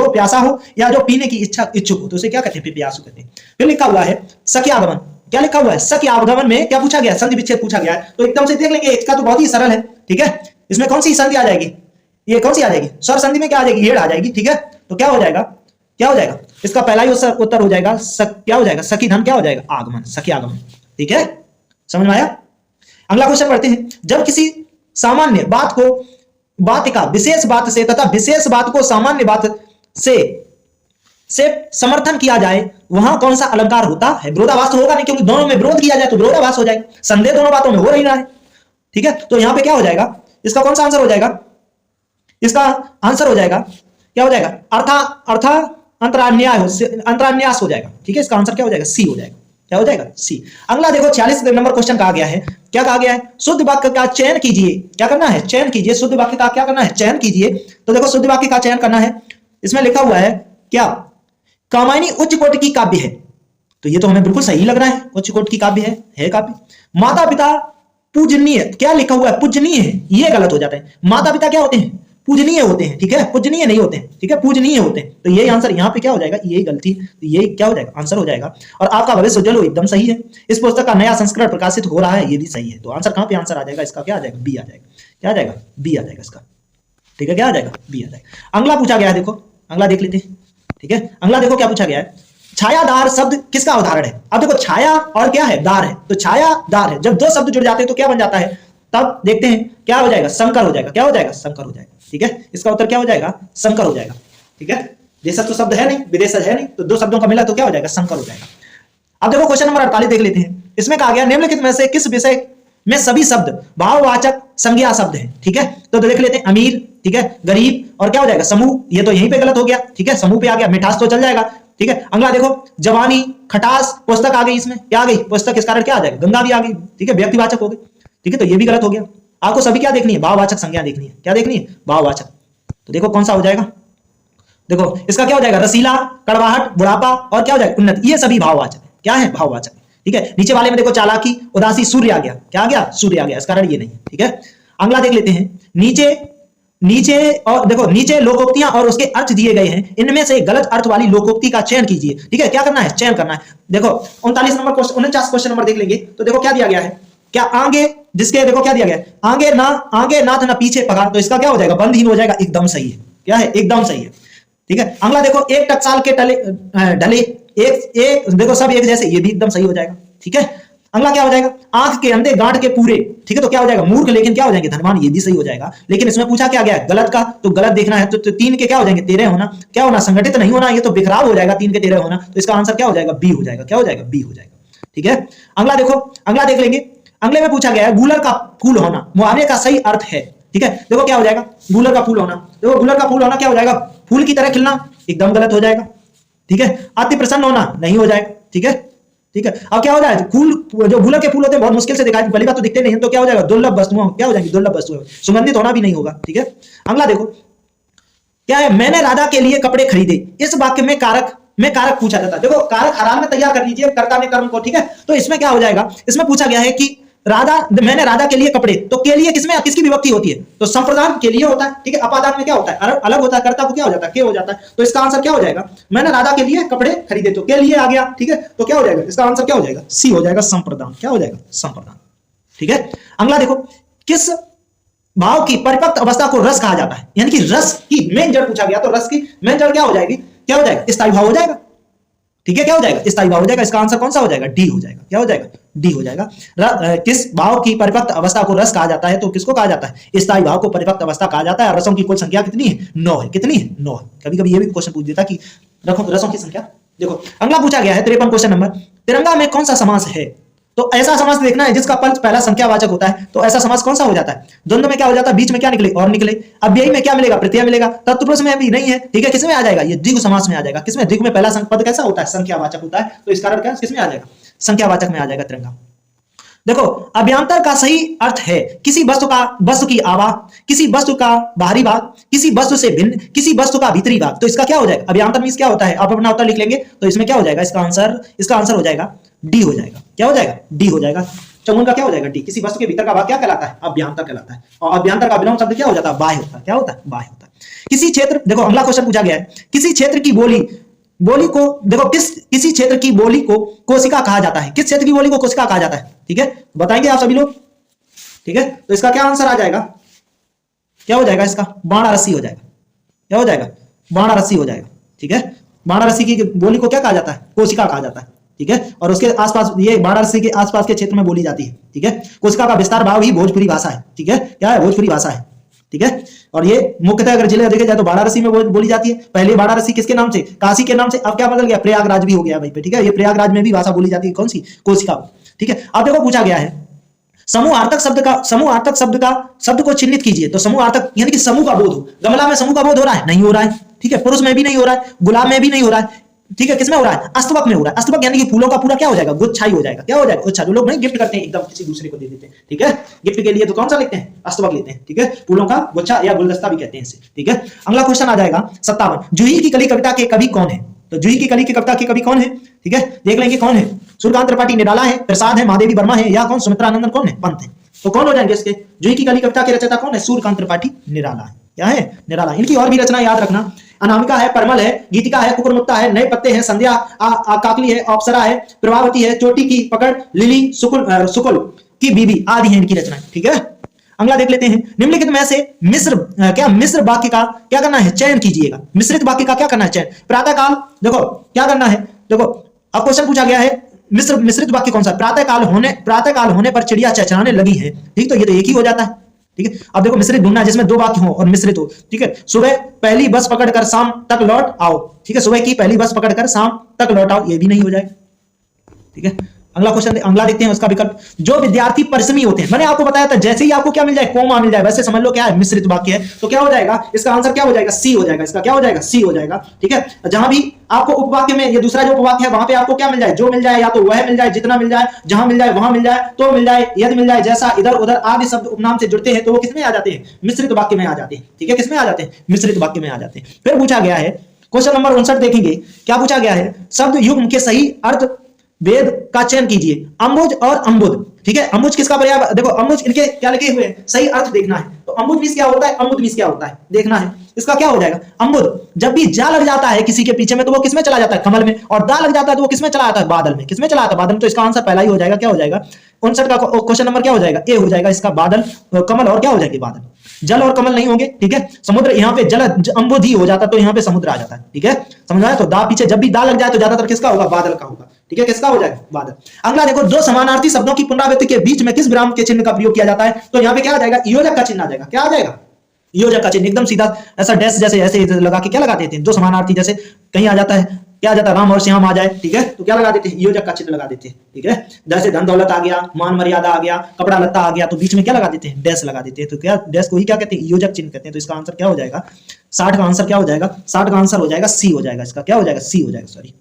प्यासा हो या जो पीने की इच्छुक हो तो उसे क्या कहते हैं, पिपासु कहते हैं। फिर लिखा हुआ है सख्यागमन। क्या लिखा हुआ है, सख्यागमन में क्या पूछा गया, संधि विच्छेद पूछा गया है। तो एकदम से देख लेंगे, इसका तो बहुत ही सरल है। ठीक है, इसमें कौन सी संधि आ जाएगी, ये कौन सी आ जाएगी, स्वर संधि में क्या आ जाएगी, हेड़ आ जाएगी। ठीक है, तो क्या हो जाएगा, क्या हो जाएगा, इसका पहला ही उत्तर हो जाएगा क्या हो जाएगा, सखी धन क्या हो जाएगा, आगमन, सखी आगमन। ठीक है, समझ में आया। अगला क्वेश्चन पढ़ते हैं। जब किसी सामान्य बात का विशेष बात से तथा विशेष बात को सामान्य बात से समर्थन किया जाए वहां कौन सा अलंकार होता है। विरोधाभास तो होगा नहीं, क्योंकि दोनों में विरोध किया जाए तो विरोधाभास हो जाएगा। संदेह दोनों बातों में हो रही रहा है। ठीक है, तो यहां पे क्या हो जाएगा, इसका कौन सा आंसर हो जाएगा, इसका आंसर हो जाएगा क्या हो जाएगा, अंतरान्यास हो जाएगा। ठीक है, इसका आंसर क्या हो जाएगा, सी हो जाएगा। क्या हो जाएगा, सी। अगला देखो 46 नंबर क्वेश्चन कहा गया है। क्या कहा गया है, शुद्ध वाक्य का चयन कीजिए। क्या करना है, चयन कीजिए। शुद्ध वाक्य का क्या करना है, चयन कीजिए। तो देखो शुद्ध वाक्य का चयन करना है। इसमें लिखा हुआ है क्या, कामायनी उच्च कोटि की काव्य है। तो ये तो हमें बिल्कुल सही लग रहा है, उच्च कोटि की काव्य है काव्य। माता पिता पूजनीय, क्या लिखा हुआ है, पूजनीय है, ये गलत हो जाता है। माता पिता क्या होते हैं, पूजनीय होते हैं। ठीक है, पूजनीय नहीं होते हैं। ठीक है, पूजनीय होते हैं। तो यही आंसर यहाँ पे क्या हो जाएगा, यही गलती, तो यही क्या हो जाएगा, आंसर हो जाएगा। और आपका भविष्य उज्जवल हो, एकदम सही है। इस पुस्तक का नया संस्करण प्रकाशित हो रहा है, ये भी सही है। तो आंसर कहाँ पे आंसर आ जाएगा, इसका क्या आ जाएगा, बी आ जाएगा। क्या आ जाएगा, बी आ जाएगा इसका। ठीक है, क्या आ जाएगा, बी आ जाएगा। अगला पूछा गया है, देखो अगला देख लेते हैं। ठीक है, अगला देखो क्या पूछा गया है, छायादार शब्द किसका उदाहरण है। अब देखो छाया और क्या है, दार है। तो छायादार है, जब दो शब्द जुड़ जाते हैं तो क्या बन जाता है, तब देखते हैं क्या हो जाएगा, संकर हो जाएगा। क्या हो जाएगा, संकर हो जाएगा। ठीक है, इसका उत्तर क्या हो जाएगा, संकर हो जाएगा। ठीक है, देशज तो शब्द है नहीं, विदेशज है नहीं, तो दो शब्दों का मिला तो क्या हो जाएगा, संकर हो जाएगा। अब देखो क्वेश्चन नंबर 48 देख लेते हैं। इसमें कहा गया निम्नलिखित में से किस विषय में सभी शब्द भाववाचक संज्ञा शब्द हैं। ठीक है, तो देख लेते हैं, अमीर, ठीक है, गरीब, और क्या हो जाएगा, समूह। ये तो यहीं पे गलत हो गया। ठीक है, समूह पे आ गया, मिठास तो चल जाएगा। ठीक है, अगला देखो जवानी, खटास, पुस्तक आ गई। इसमें क्या आ गई, पुस्तक, इस कारण क्या आ जाएगा, गंगा भी आ गई। ठीक है, व्यक्तिवाचक हो गई। ठीक है, तो ये भी गलत हो गया। आपको सभी क्या देखनी है, भाववाचक संज्ञा देखनी है। क्या देखनी है, भाववाचक। तो देखो कौन सा हो जाएगा, देखो इसका क्या हो जाएगा, रसीला, कड़वाहट, बुढ़ापा, और क्या हो जाएगा, उन्नत। ये सभी भाववाचक है। क्या है, भाववाचक। ठीक है, नीचे वाले में देखो चालाकी, उदासी, सूर्य आ गया। क्या आ गया, सूर्य आ गया, इस कारण ये नहीं है। ठीक है, अगला देख लेते हैं। नीचे और देखो नीचे लोकोक्तियां और उसके अर्थ दिए गए हैं, इनमें से गलत अर्थ वाली लोकोक्ति का चयन कीजिए। ठीक है, क्या करना है, चयन करना है। देखो 49 क्वेश्चन नंबर देख लेंगे तो देखो क्या दिया गया है, क्या आगे, जिसके देखो क्या दिया गया है, आगे नाथ ना पीछे पगार। तो इसका क्या हो जाएगा, बंधहीन हो जाएगा, एकदम सही है। क्या है, एकदम सही है। ठीक है, अगला देखो एक टकसाल के ढले एक देखो सब एक जैसे, ये भी एकदम सही हो जाएगा। ठीक है, अगला क्या हो जाएगा, आंख के अंधे गांठ के पूरे। ठीक है, तो क्या हो जाएगा, मूर्ख लेकिन क्या हो जाएंगे, धनवान। ये भी सही हो जाएगा। लेकिन इसमें पूछा क्या गया, गलत का, तो गलत देखना है। तो 3 के क्या हो जाएंगे, 13 होना। क्या होना, संगठित नहीं होना, ये तो बिखराव हो जाएगा। 3 के 13 होना, तो इसका आंसर क्या हो जाएगा, बी हो जाएगा। क्या हो जाएगा, बी हो जाएगा। ठीक है, अगला देखो, अगला देख लेंगे। अगले में पूछा गया है गूलर का फूल होना मुहावरे का सही अर्थ है। ठीक है, देखो क्या हो जाएगा, गूलर का फूल होना। देखो गूलर का फूल होना क्या हो जाएगा, फूल की तरह खिलना, एकदम गलत हो जाएगा। ठीक है, अति प्रसन्न होना नहीं हो जाएगा। ठीक है, ठीक है। अब क्या हो जाएगा, फूल जो गुलाब के फूल होते हैं बहुत मुश्किल से दिखाई, पहली बात तो दिखते नहीं है, तो क्या हो जाएगा, दुर्लभ वस्तुओं क्या हो जाएगी, दुर्लभ वस्तुएं, सुगंधित होना भी नहीं होगा। ठीक है। अगला देखो क्या है, मैंने राधा के लिए कपड़े खरीदे। इस वाक्य में कारक पूछा जाता है। देखो कारक आराम में तैयार कर लीजिए, कर्ता ने कर्म को। ठीक है। तो इसमें क्या हो जाएगा, इसमें पूछा गया है कि मैंने राधा के लिए कपड़े, तो के लिए किसमें किसकी विभक्ति होती है, तो संप्रदान के लिए होता है। ठीक है। अपादान में क्या होता है, अलग होता है, कर्ता को क्या हो जाता है, के हो जाता है। तो इसका आंसर क्या हो जाएगा, मैंने राधा के लिए कपड़े खरीदे, तो के लिए आ गया। ठीक है। तो क्या हो जाएगा, इसका आंसर क्या हो जाएगा, सी हो जाएगा, संप्रदान। क्या हो जाएगा, संप्रदान। ठीक है। अगला देखो, किस भाव की परिपक्व अवस्था को रस कहा जाता है, यानी कि रस की मेन जड़ पूछा गया, तो रस की मेन जड़ क्या हो जाएगी, क्या हो जाएगा, स्थायी भाव हो जाएगा। ठीक है। क्या हो जाएगा, स्थायी भाव हो जाएगा। इसका आंसर कौन सा हो जाएगा, डी हो जाएगा। क्या हो जाएगा, डी हो जाएगा। किस भाव की परिपक्व अवस्था को रस कहा जाता है, तो किसको कहा जाता है, स्थायी भाव को परिपक्व अवस्था कहा जाता है। और रसों की कुल संख्या कितनी है, 9 है। कितनी है, 9 है। कभी कभी ये भी क्वेश्चन पूछ देता कि रसों की संख्या। देखो अगला पूछा गया है 53 क्वेश्चन नंबर, तिरंगा में कौन सा समास है, तो ऐसा समास देखना है जिसका पहला संख्यावाचक होता है। तो ऐसा समास कौन सा हो जाता है, द्वंद्व में क्या हो जाता है, बीच में क्या निकले, और निकले। अव्ययी में क्या मिलेगा, प्रत्यय मिलेगा। तत्पुरुष में भी नहीं है। ठीक है। किसमें आ जाएगा, ये द्विगु समास में आ जाएगा। किसमें, द्विगु में पहला पद कैसा होता है, संख्यावाचक होता है। तो इस कारण क्या किसमें आ जाएगा, संख्यावाचक में आ जाएगा तिरंगा। देखो अभ्यंतर का सही अर्थ है किसी वस्तु की आभा, किसी वस्तु का बाहरी भाग, किसी वस्तु से भिन्न, किसी वस्तु का भीतरी भाग। तो इसका क्या हो जाएगा, अभ्यंतर मींस क्या होता है, आप अपना उत्तर लिख लेंगे। तो इसमें क्या हो जाएगा, इसका आंसर हो जाएगा डी हो जाएगा। क्या हो जाएगा, डी हो जाएगा। चौगुन का क्या हो जाएगा, डी। किसी वस्तु के भीतर का भाग क्या कहलाता है, अभ्यंतर कहलाता है। और अभ्यंतर का विलोम शब्द क्या हो जाता है, बाह्य होता है। क्या होता है, बाह्य होता है। किसी क्षेत्र, देखो अगला क्वेश्चन पूछा गया है, किसी क्षेत्र की बोली को, देखो किसी क्षेत्र की बोली को कोशिका कहा जाता है। किस क्षेत्र की बोली को कोशिका कहा जाता है, ठीक है, बताएंगे आप सभी लोग। ठीक है। तो इसका क्या आंसर आ जाएगा, क्या हो जाएगा, इसका बाणारसी हो जाएगा। क्या हो जाएगा, बाणारसी हो जाएगा। ठीक है। बाणारसी की बोली को क्या कहा जाता है, कोशिका कहा जाता है। ठीक है। और उसके आसपास, ये वाराणसी के आसपास के क्षेत्र में बोली जाती है। ठीक है। कोशिका का विस्तार भाव ही भोजपुरी भाषा है। ठीक है। क्या है, भोजपुरी भाषा है। ठीक है। और ये मुख्यतः अगर जिले देखे जाए तो वाराणसी में बोली जाती है। पहले वाराणसी किसके नाम से, काशी के नाम से। अब क्या बदल गया, प्रयागराज भी हो गया भाई पे। ठीक है। ये प्रयागराज में भी भाषा बोली जाती है, कौन सी, कोशिका। ठीक है। अब देखो पूछा गया है समूहार्थक शब्द को चिन्हित कीजिए। तो समूहार्थक यानी कि समूह का बोध हो। गमला में समूह का बोध हो रहा है, नहीं हो रहा है। ठीक है। पुरुष में भी नहीं हो रहा है, गुलाब में भी नहीं हो रहा है। ठीक है। किसमें हो रहा है, अस्तबक में हो रहा है। अस्तबक यानी कि फूलों का पूरा क्या हो जाएगा, गुच्छाई हो जाएगा। क्या हो जाएगा, गुच्छा। जो लोग नहीं गिफ्ट करते हैं एकदम किसी दूसरे को दे देते हैं। ठीक है। गिफ्ट के लिए तो कौन सा लेते हैं, अस्तबक लेते हैं। ठीक है। फूलों का गुच्छा या गुलदस्ता भी कहते हैं इसे। ठीक है। अगला क्वेश्चन आ जाएगा 57, जूही की कली कविता के कवि कौन है। तो जूही की कली की कविता के कवि कौन है, ठीक है, देख लेंगे कौन है। सूर्यकांत त्रिपाठी निराला है, प्रसाद है, महादेवी वर्मा है, या कौन, सुमित्रानंदन कौन है, पंत है। तो कौन हो जाएंगे इसके, जूही की कली कविता के रचयिता कौन है, सूर्यकांत त्रिपाठी निराला है। क्या है, निराला। इनकी और भी रचना याद रखना, अनामिका है, परमल है, गीतिका है, कुकुरमुत्ता है, नए पत्ते हैं, संध्या काकली है, अप्सरा है, प्रभावती है, चोटी की पकड़, लिली, सुकुल की बीबी आदि है इनकी रचना। ठीक है। अगला देख लेते हैं, निम्नलिखित में से मिश्र वाक्य का क्या करना है, चयन कीजिएगा। मिश्रित वाक्य का क्या करना है, चयन। प्रातःकाल, देखो क्या करना है, देखो अब क्वेश्चन पूछा गया है मिश्रित वाक्य कौन सा, प्रातःकाल होने पर चिड़िया चहचहाने लगी है। ठीक, तो ये तो एक ही हो जाता है। ठीक है। अब देखो मिश्रित ढूंढना जिसमें दो वाक्य हो और मिश्रित हो। ठीक है। सुबह पहली बस पकड़कर शाम तक लौट आओ। ठीक है। सुबह की पहली बस पकड़कर शाम तक लौट आओ, ये भी नहीं हो जाएगा। ठीक है। अगला क्वेश्चन, अगला देखते हैं उसका विकल्प। जो विद्यार्थी परिश्रमी होते हैं, मैंने आपको बताया था जैसे ही आपको क्या मिल जाए, कोमा मिल जाए, वैसे समझ लो क्या है, मिश्रित वाक्य है। तो क्या हो जाएगा, इसका आंसर क्या हो जाएगा, सी हो जाएगा। इसका क्या हो जाएगा, सी हो जाएगा। ठीक है। जहां भी आपको उपवाक्य में, ये दूसरा जो उपवाक्य है, वहां पे आपको क्या मिल जाए, जो मिल जाए, या तो वह मिल जाए, जितना मिल जाए, जहां मिल जाए, वहां मिल जाए, तो मिल जाए, यदि मिल जाए, जैसा, इधर उधर आदि शब्द उपनाम से जुड़ते हैं तो वो किसमें आ जाते हैं, मिश्रित वाक्य में आ जाते हैं। ठीक है। किसमें आ जाते हैं, मिश्रित वाक्य में आ जाते हैं। फिर पूछा गया है क्वेश्चन नंबर 59 देखेंगे, क्या पूछा गया है, शब्द युग्म के सही अर्थ वेद का चयन कीजिए। अंबुज और अंबुद। ठीक है। अंबुज किसका पर्याय, देखो अंबुज इनके क्या लिखे हुए हैं, सही अर्थ देखना है। तो अंबुज मींस क्या होता है, अम्बुद मींस क्या होता है देखना है। इसका क्या हो जाएगा, अंबुद। जब भी जा लग जाता है किसी के पीछे में तो वो किसमें चला जाता है, कमल में, और दा लग जाता है तो वो किसमें चला जाता है, बादल में। किसमें चला जाता है, बादल में। तो इसका आंसर पहला ही हो जाएगा, क्या हो जाएगा, 59 का क्वेश्चन नंबर क्या हो जाएगा, ए हो जाएगा। इसका बादल, कमल, और क्या हो जाएगी, बादल। जल और कमल नहीं होंगे। ठीक है। समुद्र, यहाँ पे जल अंबुद ही हो जाता तो यहाँ पे समुद्र आ जाता है। ठीक है। समझ आया। तो दा पीछे जब भी दा लग जाए तो ज्यादातर किसका होगा, बादल का होगा। ठीक है। किसका हो जाएगा, बादल। अगला देखो, दो समानार्थी शब्दों की पुनरावृत्ति के बीच में किस विराम के चिन्ह का प्रयोग किया जाता है। तो यहाँ पे क्या आ जाएगा, योजक का चिन्ह आ जाएगा। क्या आ जाएगा, योजक का चिन्ह। एकदम सीधा ऐसा डैश जैसे ऐसे लगा के क्या लगा देते हैं, दो समानार्थी जैसे कहीं आ जाता है, क्या आ जाता है, राम और श्याम आ जाए। ठीक है। तो क्या लगा देते हैं, योजक का चिन्ह लगा देते हैं। ठीक है। जैसे धन दौलत आ गया, मान मर्यादा आ गया, कपड़ा लत्ता आ गया, तो बीच में क्या लगा देते हैं, डैश लगा देते हैं। तो क्या डैश को ही क्या कहते हैं, योजक चिन्ह कहते हैं। तो इसका आंसर क्या हो जाएगा, 60 का आंसर क्या हो जाएगा, 60 का आंसर हो जाएगा सी हो जाएगा। इसका क्या हो जाएगा, सी हो जाएगा। सॉरी,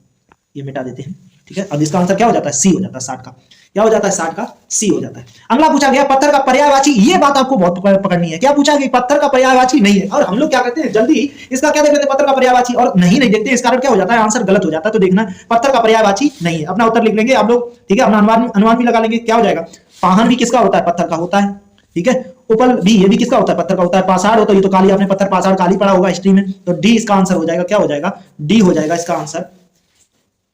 ये मिटा देते हैं। ठीक है, अब इसका आंसर क्या हो जाता है? सी हो जाता है 60 का। क्या हो जाता है? 60 का सी हो जाता है। अगला पूछा गया पत्थर का पर्यायवाची, ये बात आपको बहुत पकड़नी है। क्या पूछा गया? पत्थर का पर्यायवाची नहीं है, और हम लोग क्या करते हैं जल्दी इसका क्या देख लेते हैं, पत्थर का पर्यायवाची, और नहीं देखते, इस कारण क्या हो जाता है? आंसर गलत हो जाता है। तो देखना पत्थर का पर्यायवाची नहीं है, अपना उत्तर लिख लेंगे आप लोग, ठीक है, अपना अनुमान भी लगा लेंगे। क्या हो जाएगा? पाहन भी किसका होता है? पत्थर का होता है, ठीक है। उपल भी, ये भी किसका होता है? पत्थर का होता है। पाषाण होता है, ये तो काली, आपने पत्थर पाषाण काली पढ़ा होगा हिस्ट्री में, तो डी इसका आंसर हो जाएगा। क्या हो जाएगा? डी हो जाएगा इसका आंसर,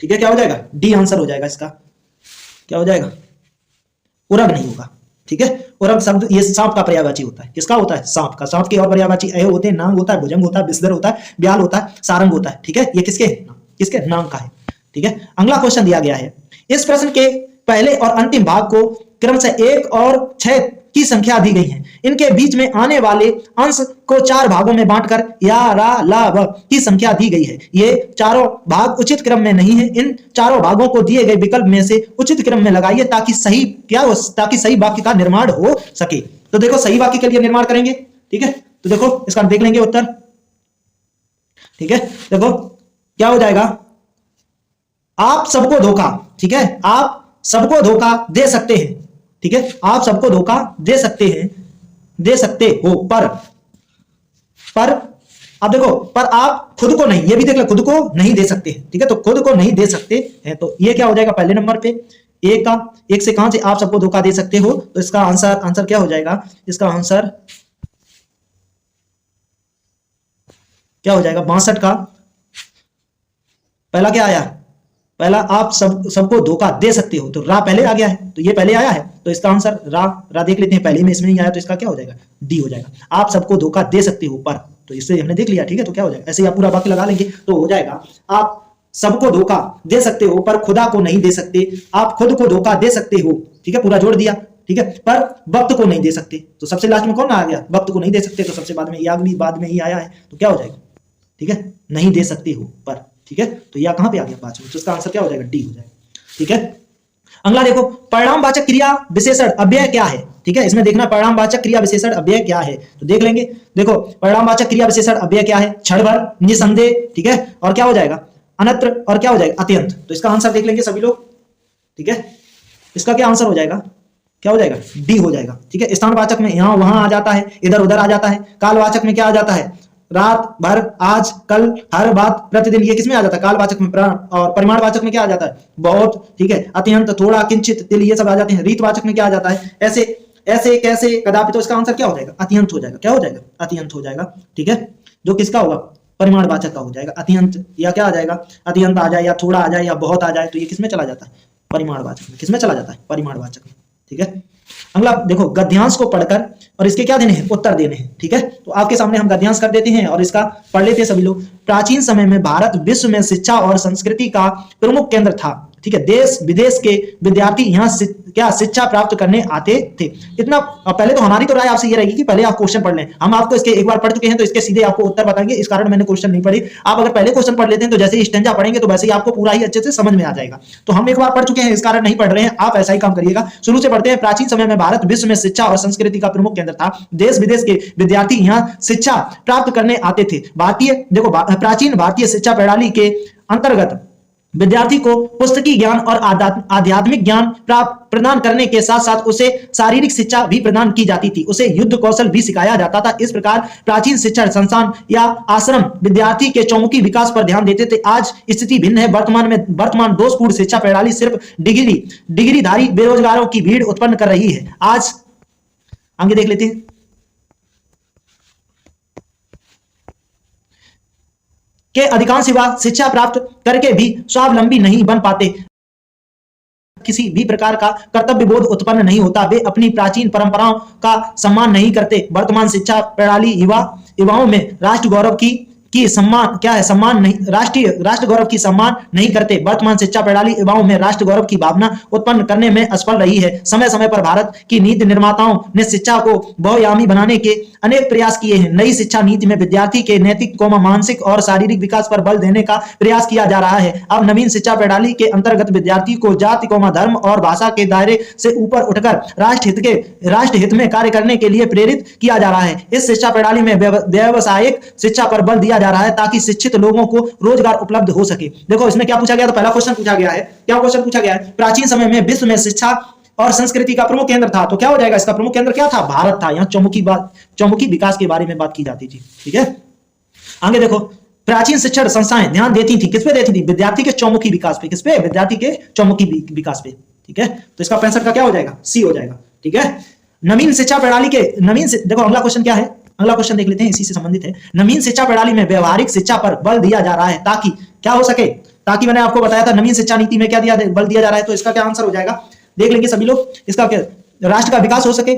ठीक है। क्या हो जाएगा? डी आंसर हो जाएगा इसका। क्या हो जाएगा? उरग नहीं होगा, ठीक है। उरग शब्द ये सांप का पर्यायवाची होता है। किसका होता है? सांप का। सांप के और पर्यायवाची अय होते हैं, नांग होता है, भुजंग होता है, विस्दर होता है, ब्याल होता है, सारंग होता है, ठीक है। ये किसके? किसके? नांग का है, ठीक है। अगला क्वेश्चन दिया गया है, इस प्रश्न के पहले और अंतिम भाग को क्रमशः 1 और 6 की संख्या दी गई है। इनके बीच में आने वाले अंश को 4 भागों में बांटकर या रा ला व की संख्या दी गई है। ये चारों भाग उचित क्रम में नहीं है। इन चारों भागों को दिए गए विकल्प में से उचित क्रम में लगाइए ताकि सही क्या हो, ताकि सही वाक्य का निर्माण हो सके। तो देखो सही वाक्य के लिए निर्माण करेंगे, ठीक है। तो देखो इसका देख लेंगे उत्तर, ठीक है। देखो क्या हो जाएगा? आप सबको धोखा, ठीक है, आप सबको धोखा दे सकते हैं, ठीक है, आप सबको धोखा दे सकते हैं, दे सकते हो, पर अब देखो, पर आप खुद को नहीं, ये भी देख लो, खुद को नहीं दे सकते हैं, ठीक है। तो खुद को नहीं दे सकते हैं, तो ये क्या हो जाएगा? पहले नंबर पे एक से कहां से आप सबको धोखा दे सकते हो, तो इसका आंसर क्या हो जाएगा? इसका आंसर क्या हो जाएगा? 62 का पहला क्या आया? पहला आप सबको धोखा दे सकते हो, तो रा पहले आ गया है, तो ये पहले आया है, तो इसका आंसर रा देख लेते हैं, पहले में इसमें नहीं आया, तो इसका क्या हो जाएगा? डी हो जाएगा। आप सबको धोखा दे सकते हो, पर, तो इससे हमने देख लिया, ठीक है। तो क्या हो जाएगा? ऐसे ही आप पूरा वाक्य लगा लेंगे, तो हो जाएगा आप सबको धोखा दे सकते हो पर खुदा को नहीं दे सकते, आप खुद को धोखा दे सकते हो, ठीक है, पूरा जोड़ दिया, ठीक है, पर वक्त को नहीं दे सकते। तो सबसे लास्ट में कौन आ गया? वक्त को नहीं दे सकते, तो सबसे बाद में ही आया है, तो क्या हो जाएगा? ठीक है, नहीं दे सकते हो, पर, ठीक है। तो यह कहां पे आ गया? 5 में, तो इसका आंसर क्या हो जाएगा? डी हो जाएगा, ठीक है। अगला देखो, परिणामवाचक क्रिया विशेषण अव्यय क्या है, ठीक है। इसमें देखना परिणामवाचक क्रिया विशेषण अव्यय क्या है, तो देख लेंगे। देखो परिणामवाचक क्रिया विशेषण अव्यय क्या है? क्षण भर, निसंदेह, ठीक है, और क्या हो जाएगा? अनत्र, और क्या हो जाएगा? अत्यंत। तो इसका आंसर देख लेंगे सभी लोग, ठीक है। इसका क्या आंसर हो जाएगा? क्या हो जाएगा? डी हो जाएगा, ठीक है। स्थानवाचक में यहां वहां आ जाता है, इधर उधर आ जाता है। कालवाचक में क्या आ जाता है? रात भर, आज, कल, हर बात, प्रतिदिन, ये किसमें आ जाता है? कालवाचक में। और परिमाणवाचक में क्या आ जाता है? बहुत, ठीक है, अत्यंत, थोड़ा, किंचित, तिल, ये सब आ जाते हैं। रीतवाचक में क्या आ जाता है? ऐसे, ऐसे, कैसे, कदापि। तो इसका आंसर क्या हो जाएगा? अत्यंत हो जाएगा। क्या हो जाएगा? अत्यंत हो जाएगा, ठीक है, जो किसका होगा? परिमाणवाचक का हो जाएगा अत्यंत, या क्या आ जाएगा? अत्यंत आ जाए, या थोड़ा आ जाए, या बहुत आ जाए, तो ये किसमें चला जाता है? परिमाणवाचक में। किसमें चला जाता है? परिमाणवाचक में, ठीक है। अगला देखो, गद्यांश को पढ़कर और इसके क्या देने हैं? उत्तर देने हैं, ठीक है। तो आपके सामने हम गद्यांश कर देते हैं और इसका पढ़ लेते हैं सभी लोग। प्राचीन समय में भारत विश्व में शिक्षा और संस्कृति का प्रमुख केंद्र था, ठीक है। देश विदेश के विद्यार्थी यहाँ क्या शिक्षा प्राप्त करने आते थे। इतना पहले तो हमारी तो राय आपसे ये रहेगी कि पहले आप क्वेश्चन पढ़ लें। हम आपको इसके एक बार पढ़ चुके हैं, तो इसके सीधे आपको उत्तर बताएंगे, इस कारण मैंने क्वेश्चन नहीं पढ़ी। आप अगर पहले क्वेश्चन पढ़ लेते हैं तो जैसे ही स्टेंजा पढ़ेंगे तो वैसे ही आपको पूरा ही अच्छे से समझ में आ जाएगा। तो हम एक बार पढ़ चुके हैं, इस कारण नहीं पढ़ रहे हैं, आप ऐसा ही काम करिएगा। शुरू से पढ़ते हैं। प्राचीन समय में भारत विश्व में शिक्षा और संस्कृति का प्रमुख केंद्र था। देश विदेश के विद्यार्थी यहाँ शिक्षा प्राप्त करने आते थे। प्राचीन भारतीय शिक्षा प्रणाली के अंतर्गत विद्यार्थी को पुस्तकीय ज्ञान और आध्यात्मिक ज्ञान प्रदान करने के साथ साथ उसे शारीरिक शिक्षा भी प्रदान की जाती थी। उसे युद्ध कौशल भी सिखाया जाता था। इस प्रकार प्राचीन शिक्षण संस्थान या आश्रम विद्यार्थी के चौमुखी विकास पर ध्यान देते थे। आज स्थिति भिन्न है। वर्तमान दोषपूर्ण शिक्षा प्रणाली सिर्फ डिग्रीधारी बेरोजगारों की भीड़ उत्पन्न कर रही है। आज आगे देख लेते हैं। के अधिकांश युवा शिक्षा प्राप्त करके भी स्वावलंबी नहीं बन पाते। किसी भी प्रकार का कर्तव्य बोध उत्पन्न नहीं होता। वे अपनी प्राचीन परंपराओं का सम्मान नहीं करते। वर्तमान शिक्षा प्रणाली युवाओं में राष्ट्र गौरव की सम्मान क्या है? सम्मान नहीं, राष्ट्र गौरव की सम्मान नहीं करते। वर्तमान शिक्षा प्रणाली युवाओं में राष्ट्र गौरव की भावना उत्पन्न करने में असफल रही है। समय समय पर भारत की नीति निर्माताओं ने शिक्षा को बहुआयामी बनाने के अनेक प्रयास किए हैं। नई शिक्षा नीति में विद्यार्थी के नैतिक, मानसिक और शारीरिक विकास पर बल देने का प्रयास किया जा रहा है। अब नवीन शिक्षा प्रणाली के अंतर्गत विद्यार्थी को जाति, धर्म और भाषा के दायरे से ऊपर उठकर राष्ट्र हित में कार्य करने के लिए प्रेरित किया जा रहा है। इस शिक्षा प्रणाली में व्यावसायिक शिक्षा पर बल दिया जा रहा है ताकि शिक्षित लोगों को रोजगार उपलब्ध हो सके। देखो इसमें क्या पूछा गया, तो पहला क्वेश्चन पूछा गया है, क्या क्वेश्चन पूछा गया है, प्राचीन समय में विश्व में शिक्षा और संस्कृति का प्रमुख केंद्र था, तो क्या हो जाएगा, इसका प्रमुख केंद्र क्या था, भारत था। यहाँ चौमुखी विकास के बारे में बात की जाती थी। ठीक है, आगे देखो, प्राचीन शिक्षण संस्थाएं ध्यान देती थी, किस पे देती थी, विद्यार्थी के चौमुखी विकास पे, किस पे, विद्यार्थी के चौमुखी विकास पे। ठीक है, तो इसका 65 का क्या हो जाएगा, सी हो जाएगा। ठीक है, नवीन शिक्षा प्रणाली के देखो अगला क्वेश्चन क्या है, अगला क्वेश्चन देख लेते हैं, इसी से संबंधित है। नवीन शिक्षा प्रणाली में व्यवहारिक शिक्षा पर बल दिया जा रहा है ताकि क्या हो सके, ताकि मैंने आपको बताया था नवीन शिक्षा नीति में क्या बल दिया जा रहा है, तो इसका क्या आंसर हो जाएगा, देख लेंगे सभी लोग। इसका क्या, राष्ट्र का विकास हो सके,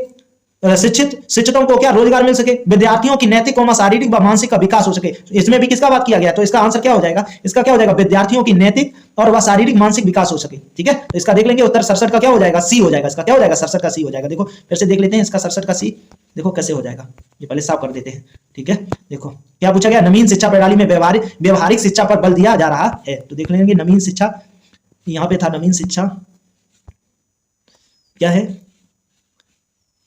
शिक्षितों को क्या रोजगार मिल सके, विद्यार्थियों की नैतिक और शारीरिक व मानसिक का विकास हो सके। इसमें भी किसका बात किया गया, तो इसका आंसर क्या हो जाएगा, इसका क्या हो जाएगा, विद्यार्थियों की नैतिक और वह शारीरिक मानसिक विकास हो सके। ठीक है, तो इसका देख लेंगे उत्तर 67 का क्या हो जाएगा, सी हो जाएगा। इसका क्या हो जाएगा, 67 का सी हो जाएगा। देखो फिर से देख लेते हैं इसका 67 का सी, देखो कैसे हो जाएगा, ये पहले साफ कर देते हैं। ठीक है, देखो क्या पूछा गया, नवीन शिक्षा प्रणाली में व्यवहारिक शिक्षा पर बल दिया जा रहा है, तो देख लेंगे नवीन शिक्षा, यहां पे था नवीन शिक्षा क्या है,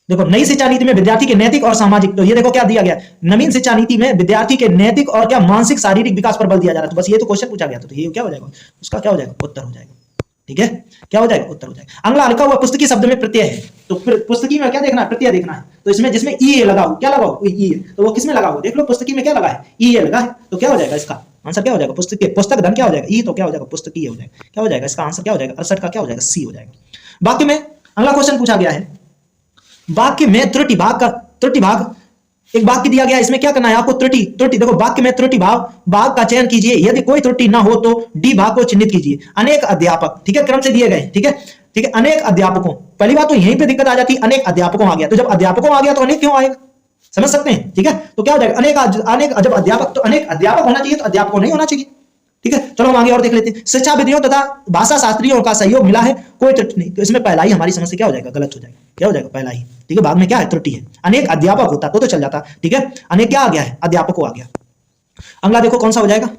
देखो नई शिक्षा नीति में विद्यार्थी के नैतिक और सामाजिक, तो ये देखो क्या दिया गया, नवीन शिक्षा नीति में विद्यार्थी के नैतिक और क्या मानसिक शारीरिक विकास पर बल दिया जा रहा है। तो बस ये तो क्वेश्चन पूछा गया, तो ये क्या हो जाएगा, उसका क्या हो जाएगा, उत्तर हो जाएगा। ठीक है, क्या हो जाएगा, उत्तर हो जाएगा। अगला लिखा हुआ पुस्तकीय शब्द में प्रत्यय है, तो पुस्तकी में क्या देखना है, प्रत्यय देखना है। तो इसमें जिसमें ई लगा हो, क्या लगा हो, ई, तो वो किसमें लगा हो, देख लो पुस्तकी में क्या लगा है, ई लगा है, तो क्या हो जाएगा, इसका आंसर क्या हो जाएगा, पुस्तक धन क्या हो जाएगा, ई, तो क्या हो जाएगा, पुस्तकीय हो जाएगा। क्या हो जाएगा, इसका आंसर क्या हो जाएगा, 68 का क्या हो जाएगा, सी हो जाएगा। वाक्य में अगला क्वेश्चन पूछा गया है, वाक्य में त्रुटि भाग, एक वाक्य दिया गया, इसमें क्या करना है आपको, त्रुटि देखो वाक्य में त्रुटि भाग का चयन कीजिए, यदि कोई त्रुटि ना हो तो डी भाग को चिन्हित कीजिए। अनेक अध्यापक, ठीक है, क्रम से दिए गए। ठीक है, अनेक अध्यापकों, पहली बात तो यहीं पे दिक्कत आ जाती है, अनेक अध्यापकों आ गया, तो जब अध्यापकों आ गया तो अनेक क्यों आएगा, समझ सकते हैं। ठीक है, तो क्या हो जाएगा, अनेक जब अध्यापक, तो अनेक अध्यापक होना चाहिए, तो अध्यापकों नहीं होना चाहिए। ठीक है, चलो हम आगे और देख लेते हैं। शिक्षा विधियों तथा भाषा शास्त्रियों का सहयोग मिला है, कोई त्रुटि नहीं, तो इसमें पहला ही हमारी समझ से क्या हो जाएगा, गलत हो जाएगा। क्या हो जाएगा, पहला ही। ठीक है, बाद में क्या है, त्रुटि है। अनेक अध्यापक होता तो चल जाता। ठीक है, अनेक क्या आ गया है, अध्यापकों आ गया। अगला देखो कौन सा हो जाएगा,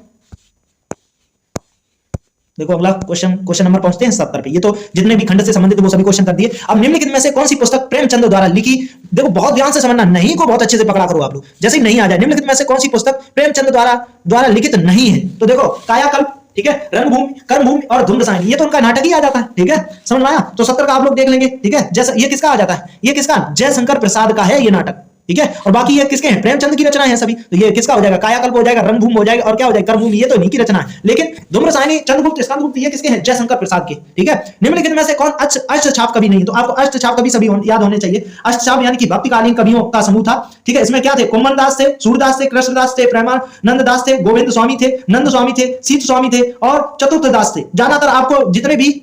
देखो अगला क्वेश्चन नंबर पहुंचते हैं 70 पे। ये तो जितने भी खंड से संबंधित वो सभी क्वेश्चन कर दिए। अब निम्नलिखित में से कौन सी पुस्तक प्रेमचंद द्वारा लिखी, देखो बहुत ध्यान से समझना, नहीं को बहुत अच्छे से पकड़ा करो आप लोग, जैसे ही नहीं आ जाए, निम्नलिखित में से कौन सी पुस्तक प्रेमचंद द्वारा लिखित नहीं है, तो देखो कायाकल्प, ठीक है, रंगभूमि, कर्मभूमि और धुंध रसायन, ये तो उनका नाटक ही आ जाता है। ठीक है, समझ में आया, तो 70 का आप लोग देख लेंगे। ठीक है, जैसा ये किसका आ जाता है, ये किसका, जयशंकर प्रसाद का है ये नाटक। ठीक है, और बाकी ये किसके हैं, प्रेमचंद की रचना है सभी, तो ये किसका हो जाएगा, कायाकल्प हो जाएगा, रंगभूमि हो जाएगा, और क्या हो जाएगा, कर्मभूमि, ये तो इन्हीं की रचना है। लेकिन धूम्रसायनी, चंद्रगुप्त, स्कंदगुप्त, ये किसके हैं, जयशंकर प्रसाद के। ठीक है, निम्नलिखित में से कौन अष्टछाप कवि नहीं, तो आपको अष्टछाप कवि सभी याद होने चाहिए। अष्टछाप यानी कि भक्तिकालीन कवियों का समूह था। ठीक है, इसमें क्या थे, कुम्मन दास थे, सूरदास थे, कृष्णदास थे, प्रेमानंद दास थे, गोविंद स्वामी थे, नंद स्वामी थे, सीत स्वामी थे और चतुर्थ दास थे। ज्यादातर आपको जितने भी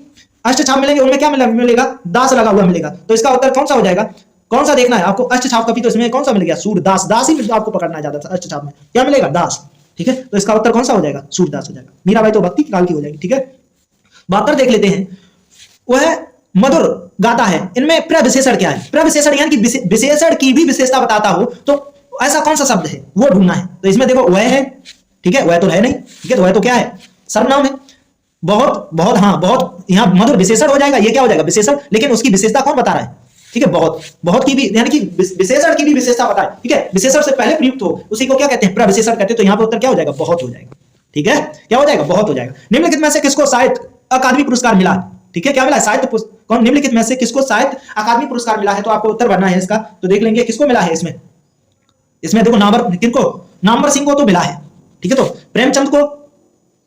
अष्टछाप मिलेंगे उनमें क्या मिलेगा, दास लगा हुआ मिलेगा। तो इसका उत्तर कौन सा हो जाएगा, कौन सा देखना है आपको, अष्टछाप कवि, तो इसमें कौन सा मिल गया, सूरदास, दास ही आपको पकड़ना है ज्यादा, अष्टछाप में क्या मिलेगा, दास। ठीक है, तो इसका उत्तर कौन सा हो जाएगा, सूरदास हो जाएगा। मीराबाई तो भक्ति काल की हो जाएगी। ठीक है, 72 देख लेते हैं, वह मधुर गाता है, इनमें प्रविशेषण क्या है, प्रविशेषण यानी कि विशेषण की भी विशेषता बताता हो, तो ऐसा कौन सा शब्द है वो ढूंढना है। तो इसमें देखो वह है, ठीक है, वह तो है नहीं, ठीक है, तो वह तो क्या है, सर्वनाम है। बहुत बहुत, हाँ बहुत, यहाँ मधुर विशेषण हो जाएगा, ये क्या हो जाएगा, विशेषण, लेकिन उसकी विशेषता कौन बता रहा है, ठीक है, बहुत की भी, यानी कि विशेषण की भी विशेषता बताए। ठीक है, विशेषण से पहले प्रयुक्त हो उसी को क्या कहते हैं, प्रविशेषण कहते हैं। तो यहाँ पे उत्तर क्या हो जाएगा, बहुत हो जाएगा। ठीक है, क्या हो जाएगा, बहुत हो जाएगा। निम्नलिखित में से किसको साहित्य अकादमी पुरस्कार मिला है, ठीक है, क्या मिला है, साहित्य कौन, निम्नलिखित में से किसको साहित्य अकादमी पुरस्कार मिला है, तो आपको उत्तर भरना है इसका। तो देख लेंगे किसको मिला है, इसमें देखो नामवर सिंह को तो मिला है। ठीक है, तो प्रेमचंद को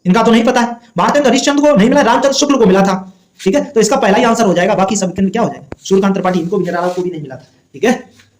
इनका तो नहीं पता है, भारतेंद्र हरिश्चंद्र को नहीं मिला, रामचंद्र शुक्ल को मिला था। ठीक है, तो इसका पहला ही आंसर हो जाएगा, बाकी सब क्या हो जाएगा, सूर्यकांत त्रिपाठी, इनको भी को भी नहीं मिला था। ठीक है,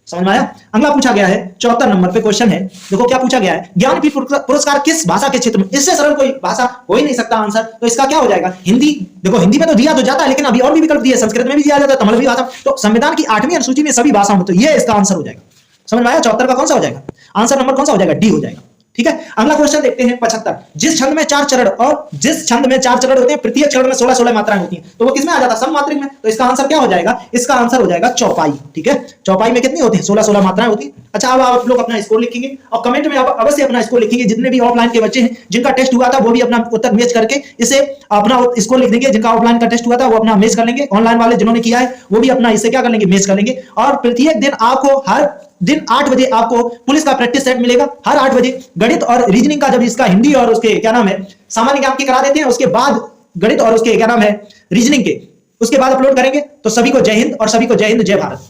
समझ में आया। अगला पूछा गया है 74 नंबर पे क्वेश्चन है, देखो क्या पूछा गया है, ज्ञानपीठ पुरस्कार किस भाषा के क्षेत्र में, इससे सरल कोई भाषा हो ही नहीं सकता आंसर। तो इसका क्या हो जाएगा, हिंदी। देखो हिंदी में तो दिया तो जाता है, लेकिन अभी और भी विकल्प दिए, संस्कृत में भी दिया जाता है, तमिल भी भाषा, तो संविधान की 8वीं अनुसूची में सभी भाषाओं में, तो ये इसका आंसर हो जाएगा। समझ में आया, 74 का कौन सा हो जाएगा, आंसर नंबर कौन सा हो जाएगा, डी हो जाएगा। ठीक है, अगला क्वेश्चन देखते हैं 75। जिस छंद में 4 चरण होते हैं, प्रत्येक चरण में 16 मात्राएं होती हैं, तो वो किसमें आ जाता है, सममात्रिक में। तो इसका आंसर क्या हो जाएगा, इसका आंसर हो जाएगा चौपाई। ठीक है, चौपाई में कितनी होती है, 16 मात्राएं होती हैं। अच्छा, अब आप लोग अपना स्कोर लिखेंगे और कमेंट में अवश्य अपना स्कोर लिखेंगे। जितने भी ऑफलाइन के बच्चे हैं जिनका टेस्ट हुआ था वो भी अपना उत्तर मैच करके इसे अपना स्कोर लिख देंगे। जिनका ऑफलाइन का टेस्ट हुआ था वो अपना मैच कर लेंगे, ऑनलाइन वाले जिन्होंने किया है वो भी अपना इसे क्या कर लेंगे, मैच कर लेंगे। और प्रत्येक दिन आपको हर दिन 8 बजे आपको पुलिस का प्रैक्टिस सेट मिलेगा। हर 8 बजे गणित और रीजनिंग का जब इसका हिंदी और उसके क्या नाम है सामान्य ज्ञान के करा देते हैं, उसके बाद गणित और उसके क्या नाम है रीजनिंग के उसके बाद अपलोड करेंगे। तो सभी को जय हिंद और सभी को जय हिंद जय भारत।